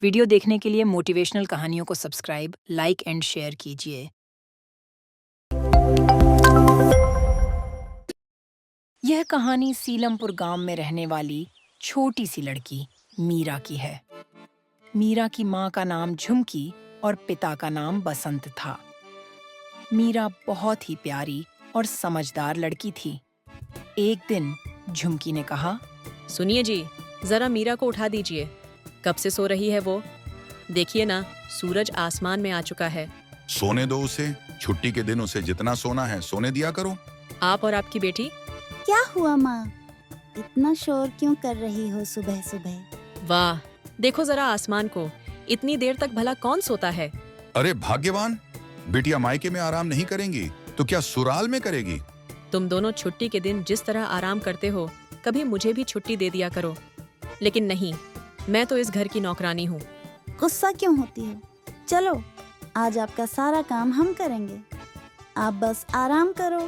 Video देखने के लिए मोटिवेशनल कहानियों को सब्सक्राइब, लाइक एंड शेयर कीजिए। यह कहानी सीलमपुर गांव में रहने वाली छोटी सी लड़की मीरा की है। मीरा की माँ का नाम झुमकी और पिता का नाम बसंत था। मीरा बहुत ही प्यारी और समझदार लड़की थी। एक दिन झुमकी ने कहा, सुनिए जी, जरा मीरा को उठा दीजिए। कब से सो रही है वो? देखिए ना, सूरज आसमान में आ चुका है। सोने दो उसे। छुट्टी के दिन उसे जितना सोना है सोने दिया करो। आप और आपकी बेटी? क्या हुआ माँ? इतना शोर क्यों कर रही हो सुबह सुबह? वाह, देखो जरा आसमान को। इतनी देर तक भला कौन सोता है? अरे भाग्यवान, बिटिया मायके में आराम नहीं करेंगी तो क्या सुराल में करेगी? तुम दोनों छुट्टी के दिन जिस तरह आराम करते हो, कभी मुझे भी छुट्टी दे दिया करो। लेकिन नहीं, मैं तो इस घर की नौकरानी हूँ। गुस्सा क्यों होती हो? चलो, आज आपका सारा काम हम करेंगे। आप बस आराम करो।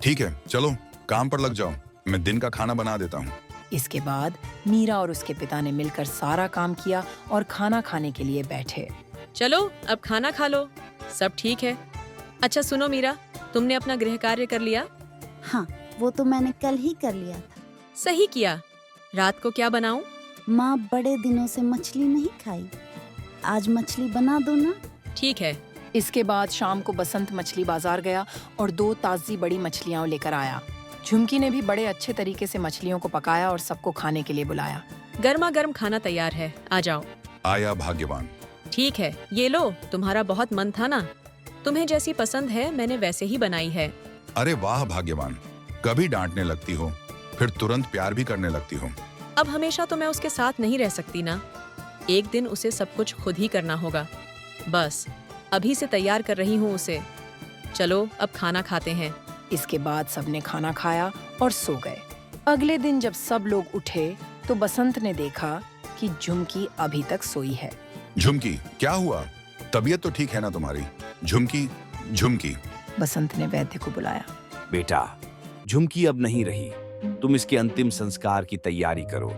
ठीक है, चलो काम पर लग जाओ। मैं दिन का खाना बना देता हूँ। इसके बाद मीरा और उसके पिता ने मिलकर सारा काम किया और खाना खाने के लिए बैठे। चलो अब खाना खा लो। सब ठीक है। अच्छा सुनो मीरा, तुमने अपना गृह कार्य कर लिया? हाँ, वो तो मैंने कल ही कर लिया था। सही किया। रात को क्या बनाऊं? माँ बड़े दिनों से मछली नहीं खाई, आज मछली बना दो ना। ठीक है। इसके बाद शाम को बसंत मछली बाजार गया और 2 ताजी बड़ी मछलियां लेकर आया। झुमकी ने भी बड़े अच्छे तरीके से मछलियों को पकाया और सबको खाने के लिए बुलाया। गर्मा गर्म खाना तैयार है, आ जाओ। आया भाग्यवान। ठीक है, ये लो। तुम्हारा बहुत मन था ना, तुम्हें जैसी पसंद है मैंने वैसे ही बनाई है। अरे वाह भाग्यवान, कभी डांटने लगती हो फिर तुरंत प्यार भी करने लगती हो। अब हमेशा तो मैं उसके साथ नहीं रह सकती ना, एक दिन उसे सब कुछ खुद ही करना होगा। बस अभी से तैयार कर रही हूँ उसे। चलो अब खाना खाते हैं। इसके बाद सबने खाना खाया और सो गए। अगले दिन जब सब लोग उठे तो बसंत ने देखा कि झुमकी अभी तक सोई है। झुमकी, क्या हुआ? तबीयत तो ठीक है ना तुम्हारी? झुमकी, झुमकी। बसंत ने वैद्य को बुलाया। बेटा, झुमकी अब नहीं रही। तुम इसके अंतिम संस्कार की तैयारी करो।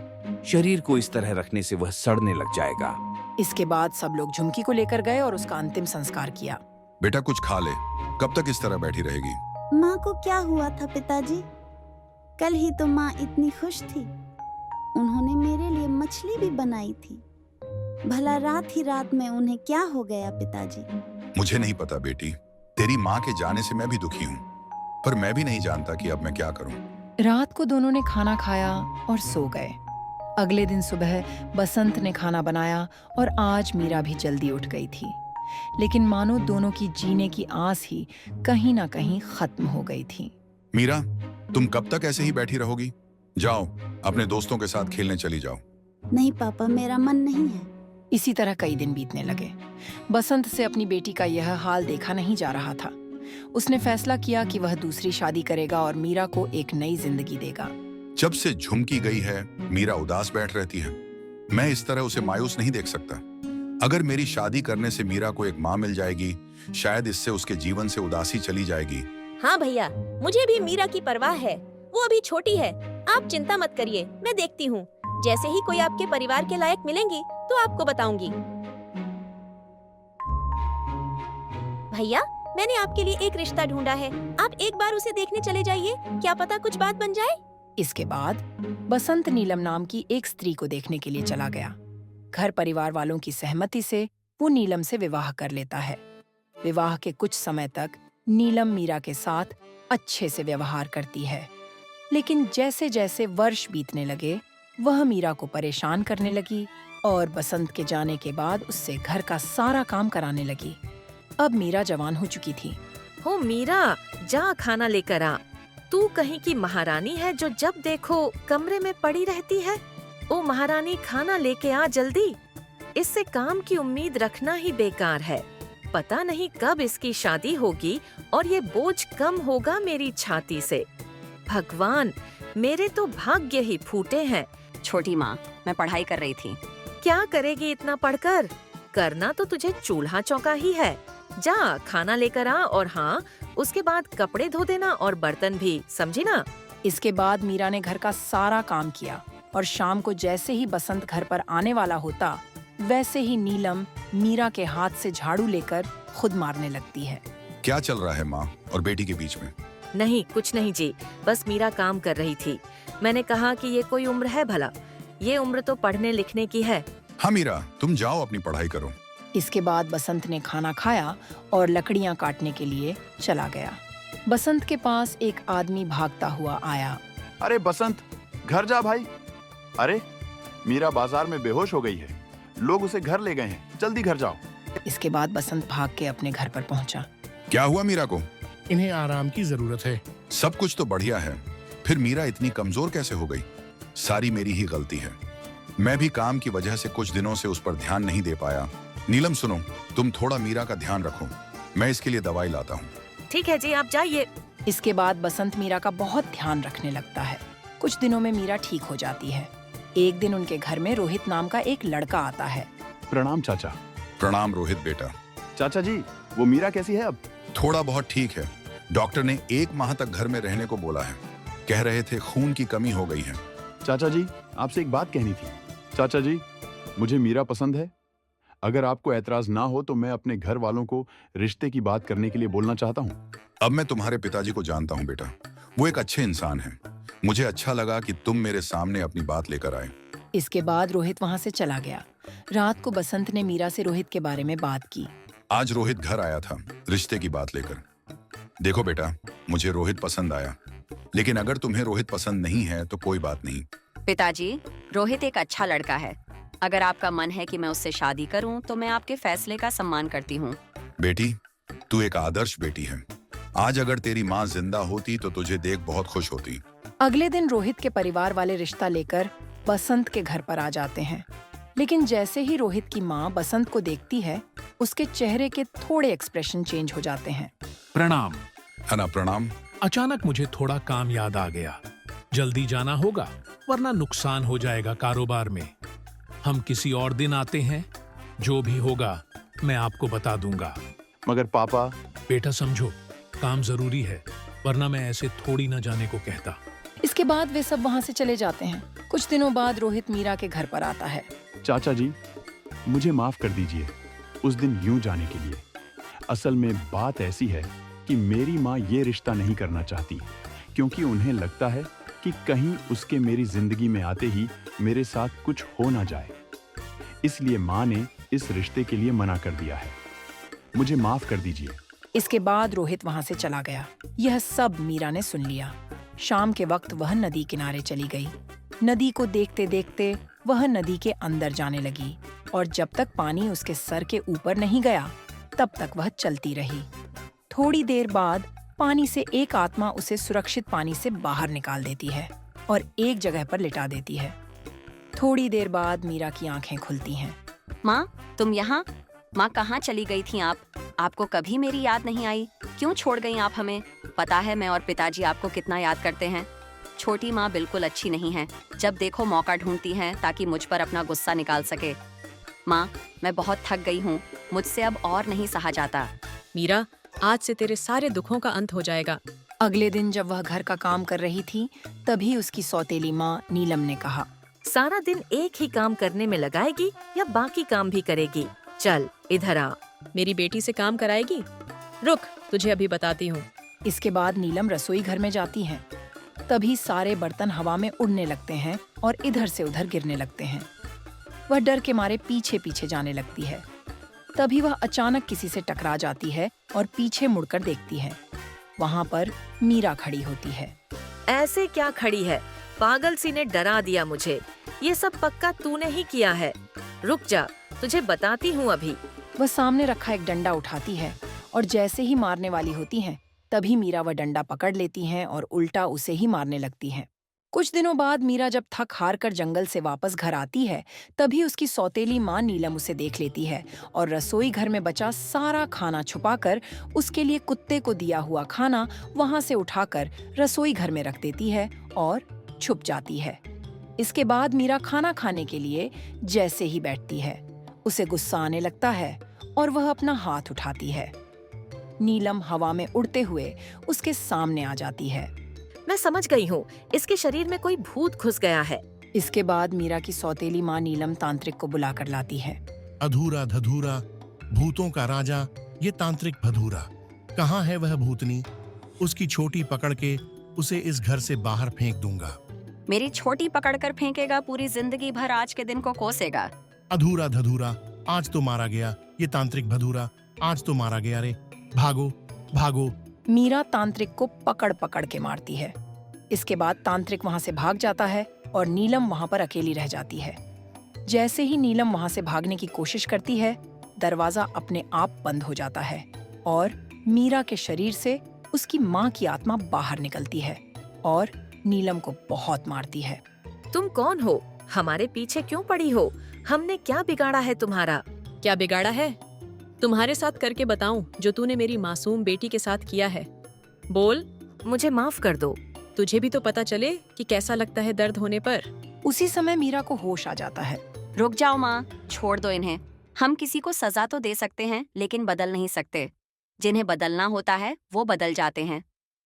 शरीर को इस तरह रखने से वह सड़ने लग जाएगा। इसके बाद सब लोग झुमकी को लेकर गए और उसका अंतिम संस्कार किया। बेटा कुछ खा ले, कब तक इस तरह बैठी रहेगी? माँ को क्या हुआ था पिताजी? कल ही तो माँ इतनी खुश थी, उन्होंने मेरे लिए मछली भी बनाई थी। भला रात ही रात में उन्हें क्या हो गया पिताजी? मुझे नहीं पता बेटी, तेरी माँ के जाने से मैं भी दुखी हूँ, पर मैं भी नहीं जानता कि अब मैं क्या करूँ। रात को दोनों ने खाना खाया और सो गए। अगले दिन सुबह बसंत ने खाना बनाया और आज मीरा भी जल्दी उठ गई थी। लेकिन मानो दोनों की जीने की आस ही कहीं ना कहीं खत्म हो गई थी। मीरा, तुम कब तक ऐसे ही बैठी रहोगी? जाओ अपने दोस्तों के साथ खेलने चली जाओ। नहीं पापा, मेरा मन नहीं है। इसी तरह कई दिन बीतने लगे। बसंत से अपनी बेटी का यह हाल देखा नहीं जा रहा था। उसने फैसला किया कि वह दूसरी शादी करेगा और मीरा को एक नई जिंदगी देगा। जब से झुमकी गई है, मीरा उदास बैठ रहती है। मैं इस तरह उसे मायूस नहीं देख सकता। अगर मेरी शादी करने से मीरा को एक माँ मिल जाएगी, शायद इससे उसके जीवन से उदासी चली जाएगी। हाँ भैया, मुझे भी मीरा की परवाह है। वो अभी छोटी है, आप चिंता मत करिए, मैं देखती हूँ। जैसे ही कोई आपके परिवार के लायक मिलेंगी तो आपको बताऊंगी। भैया, मैंने आपके लिए एक रिश्ता ढूंढा है, आप एक बार उसे देखने चले जाइए, क्या पता कुछ बात बन जाए। इसके बाद बसंत नीलम नाम की एक स्त्री को देखने के लिए चला गया। घर परिवार वालों की सहमति से वो नीलम से विवाह कर लेता है। विवाह के कुछ समय तक नीलम मीरा के साथ अच्छे से व्यवहार करती है, लेकिन जैसे जैसे वर्ष बीतने लगे वह मीरा को परेशान करने लगी और बसंत के जाने के बाद उससे घर का सारा काम कराने लगी। अब मीरा जवान हो चुकी थी। हो मीरा, जा खाना लेकर आ। तू कहीं की महारानी है जो जब देखो कमरे में पड़ी रहती है। ओ महारानी, खाना लेके आ जल्दी। इससे काम की उम्मीद रखना ही बेकार है। पता नहीं कब इसकी शादी होगी और ये बोझ कम होगा मेरी छाती से। भगवान, मेरे तो भाग्य ही फूटे हैं। छोटी माँ, मैं पढ़ाई कर रही थी। क्या करेगी इतना पढ़कर? करना तो तुझे चूल्हा चौका ही है। जा खाना लेकर आ, और हाँ, उसके बाद कपड़े धो देना और बर्तन भी, समझी ना? इसके बाद मीरा ने घर का सारा काम किया और शाम को जैसे ही बसंत घर पर आने वाला होता वैसे ही नीलम मीरा के हाथ से झाड़ू लेकर खुद मारने लगती है। क्या चल रहा है माँ और बेटी के बीच में? नहीं, कुछ नहीं जी, बस मीरा काम कर रही थी। मैंने कहा कि ये कोई उम्र है भला, ये उम्र तो पढ़ने लिखने की है। हाँ मीरा, तुम जाओ अपनी पढ़ाई करो। इसके बाद बसंत ने खाना खाया और लकड़ियां काटने के लिए चला गया। बसंत के पास एक आदमी भागता हुआ आया। अरे बसंत, घर जा भाई। अरे मीरा बाजार में बेहोश हो गई है, लोग उसे घर ले गए हैं, जल्दी घर जाओ। इसके बाद बसंत भाग के अपने घर पर पहुंचा। क्या हुआ मीरा को? इन्हें आराम की जरूरत है। सब कुछ तो बढ़िया है, फिर मीरा इतनी कमजोर कैसे हो गई? सारी मेरी ही गलती है। मैं भी काम की वजह से कुछ दिनों से उस पर ध्यान नहीं दे पाया। नीलम सुनो, तुम थोड़ा मीरा का ध्यान रखो, मैं इसके लिए दवाई लाता हूँ। ठीक है जी, आप जाइए। इसके बाद बसंत मीरा का बहुत ध्यान रखने लगता है। कुछ दिनों में मीरा ठीक हो जाती है। एक दिन उनके घर में रोहित नाम का एक लड़का आता है। प्रणाम चाचा। प्रणाम रोहित बेटा। चाचा जी, वो मीरा कैसी है अब? थोड़ा बहुत ठीक है। डॉक्टर ने 1 माह तक घर में रहने को बोला है। कह रहे थे खून की कमी हो गई है। चाचा जी, आपसे एक बात कहनी थी। चाचा जी, मुझे मीरा पसंद है। अगर आपको ऐतराज ना हो तो मैं अपने घर वालों को रिश्ते की बात करने के लिए बोलना चाहता हूँ। अब मैं तुम्हारे पिताजी को जानता हूँ बेटा, वो एक अच्छे इंसान हैं। मुझे अच्छा लगा कि तुम मेरे सामने अपनी बात लेकर आए। इसके बाद रोहित वहाँ से चला गया। रात को बसंत ने मीरा से रोहित के बारे में बात की। आज रोहित घर आया था रिश्ते की बात लेकर। देखो बेटा, मुझे रोहित पसंद आया, लेकिन अगर तुम्हें रोहित पसंद नहीं है तो कोई बात नहीं। पिताजी, रोहित एक अच्छा लड़का है। अगर आपका मन है कि मैं उससे शादी करूं तो मैं आपके फैसले का सम्मान करती हूं। बेटी, तू एक आदर्श बेटी है। आज अगर तेरी माँ जिंदा होती तो तुझे देख बहुत खुश होती। अगले दिन रोहित के परिवार वाले रिश्ता लेकर बसंत के घर पर आ जाते हैं। लेकिन जैसे ही रोहित की माँ बसंत को देखती है, उसके चेहरे के थोड़े एक्सप्रेशन चेंज हो जाते हैं। प्रणाम। है ना? प्रणाम। अचानक मुझे थोड़ा काम याद आ गया। जल्दी जाना होगा वरना नुकसान हो जाएगा कारोबार में। हम किसी और दिन आते हैं, जो भी होगा मैं आपको बता दूंगा। मगर पापा। बेटा समझो, काम जरूरी है, वरना मैं ऐसे थोड़ी न जाने को कहता। इसके बाद वे सब वहाँ से चले जाते हैं। कुछ दिनों बाद रोहित मीरा के घर पर आता है। चाचा जी, मुझे माफ कर दीजिए उस दिन यूं जाने के लिए। असल में बात ऐसी है कि मेरी माँ ये रिश्ता नहीं करना चाहती, क्योंकि उन्हें लगता है कि कहीं उसके मेरी जिंदगी में आते ही मेरे साथ कुछ हो ना जाए। इसलिए माँ ने इस रिश्ते के लिए मना कर दिया है। मुझे माफ कर दीजिए। इसके बाद रोहित वहाँ से चला गया। यह सब मीरा ने सुन लिया। शाम के वक्त वह नदी किनारे चली गई। नदी को देखते देखते वह नदी के अंदर जाने लगी और जब तक पानी उसके सर के ऊपर नहीं गया तब तक वह चलती रही। थोड़ी देर बाद पानी से एक आत्मा उसे सुरक्षित पानी से बाहर निकाल देती है और एक जगह पर लिटा देती है। थोड़ी देर बाद मीरा की आंखें खुलती हैं। माँ, तुम यहाँ? माँ, कहाँ चली गई थी आप? आपको कभी मेरी याद नहीं आई? क्यों छोड़ गई आप हमें? पता है मैं और पिताजी आपको कितना याद करते हैं। छोटी माँ बिल्कुल अच्छी नहीं है, जब देखो मौका ढूंढती हैं ताकि मुझ पर अपना गुस्सा निकाल सके। माँ, मैं बहुत थक गई हूँ, मुझसे अब और नहीं सहा जाता। मीरा, आज से तेरे सारे दुखों का अंत हो जाएगा। अगले दिन जब वह घर का काम कर रही थी, तभी उसकी सौतेली माँ नीलम ने कहा, सारा दिन एक ही काम करने में लगाएगी या बाकी काम भी करेगी? चल इधर आ। मेरी बेटी से काम कराएगी? रुक, तुझे अभी बताती हूँ। इसके बाद नीलम रसोई घर में जाती हैं। तभी सारे बर्तन हवा में उड़ने लगते हैं और इधर से उधर गिरने लगते हैं। वह डर के मारे पीछे पीछे जाने लगती है। तभी वह अचानक किसी से टकरा जाती है और पीछे मुड़कर देखती है। वहाँ पर मीरा खड़ी होती है। ऐसे क्या खड़ी है? पागल सी ने डरा दिया मुझे। ये सब पक्का तूने ही किया है। रुक जा, तुझे बताती हूँ अभी। वह सामने रखा एक डंडा उठाती है और जैसे ही मारने वाली होती हैं, तभी मीरा वह डंडा पकड़ लेती हैं और उल्टा उसे ही मारने लगती हैं। कुछ दिनों बाद मीरा जब थक हार कर जंगल से वापस घर आती है, तभी उसकी सौतेली माँ नीलम उसे देख लेती है और रसोई घर में बचा सारा खाना छुपाकर उसके लिए कुत्ते को दिया हुआ खाना वहाँ से उठाकर रसोई घर में रख देती है और छुप जाती है। इसके बाद मीरा खाना खाने के लिए जैसे ही बैठती है, उसे गुस्सा आने लगता है और वह अपना हाथ उठाती है। नीलम हवा में उड़ते हुए उसके सामने आ जाती है। मैं समझ गई हूँ, इसके शरीर में कोई भूत घुस गया है। इसके बाद मीरा की सौतेली माँ नीलम तांत्रिक को बुलाकर लाती है। अधूरा धधूरा, भूतों का राजा, ये तांत्रिक भधूरा। कहाँ है वह भूतनी? उसकी छोटी पकड़ के उसे इस घर से बाहर फेंक दूंगा। मेरी छोटी पकड़कर फेंकेगा, पूरी जिंदगी भर आज के दिन को कोसेगा। अधूरा धधूरा, आज तो मारा गया, ये तांत्रिक भधूरा, आज तो मारा गया रे। भागो भागो। मीरा तांत्रिक को पकड़ पकड़ के मारती है। इसके बाद तांत्रिक वहां से भाग जाता है और नीलम वहां पर अकेली रह जाती है। जैसे ही नीलम वहां से भागने की कोशिश करती है, दरवाजा अपने आप बंद हो जाता है और मीरा के शरीर से उसकी माँ की आत्मा बाहर निकलती है और नीलम को बहुत मारती है। तुम कौन हो? हमारे पीछे क्यों पड़ी हो? हमने क्या बिगाड़ा है तुम्हारा? क्या बिगाड़ा है? तुम्हारे साथ करके बताऊं जो तूने मेरी मासूम बेटी के साथ किया है। बोल। मुझे माफ कर दो। तुझे भी तो पता चले कि कैसा लगता है दर्द होने पर। उसी समय मीरा को होश आ जाता है। रुक जाओ माँ, छोड़ दो इन्हें। हम किसी को सजा तो दे सकते हैं, लेकिन बदल नहीं सकते। जिन्हें बदलना होता है वो बदल जाते हैं।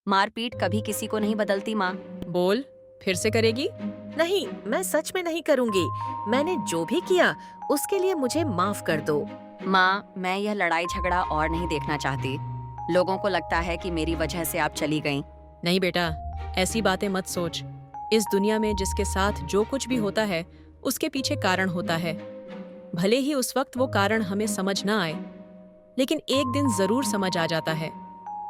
मारपीट कभी किसी को नहीं बदलती माँ। बोल, फिर से करेगी? नहीं, मैं सच में नहीं करूंगी। मैंने जो भी किया उसके लिए मुझे माफ कर दो। माँ, मैं यह लड़ाई झगड़ा और नहीं देखना चाहती। लोगों को लगता है कि मेरी वजह से आप चली गईं। नहीं बेटा, ऐसी बातें मत सोच। इस दुनिया में जिसके साथ जो कुछ भी होता है उसके पीछे कारण होता है। भले ही उस वक्त वो कारण हमें समझ ना आए, लेकिन एक दिन जरूर समझ आ जाता है।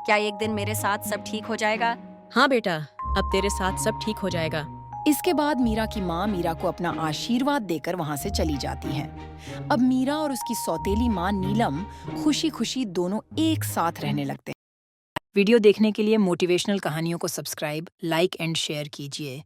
क्या एक दिन मेरे साथ सब ठीक हो जाएगा? हाँ बेटा, अब तेरे साथ सब ठीक हो जाएगा। इसके बाद मीरा की माँ मीरा को अपना आशीर्वाद देकर वहां से चली जाती हैं। अब मीरा और उसकी सौतेली माँ नीलम खुशी खुशी दोनों एक साथ रहने लगते हैं। वीडियो देखने के लिए मोटिवेशनल कहानियों को सब्सक्राइब, लाइक एंड शेयर कीजिए।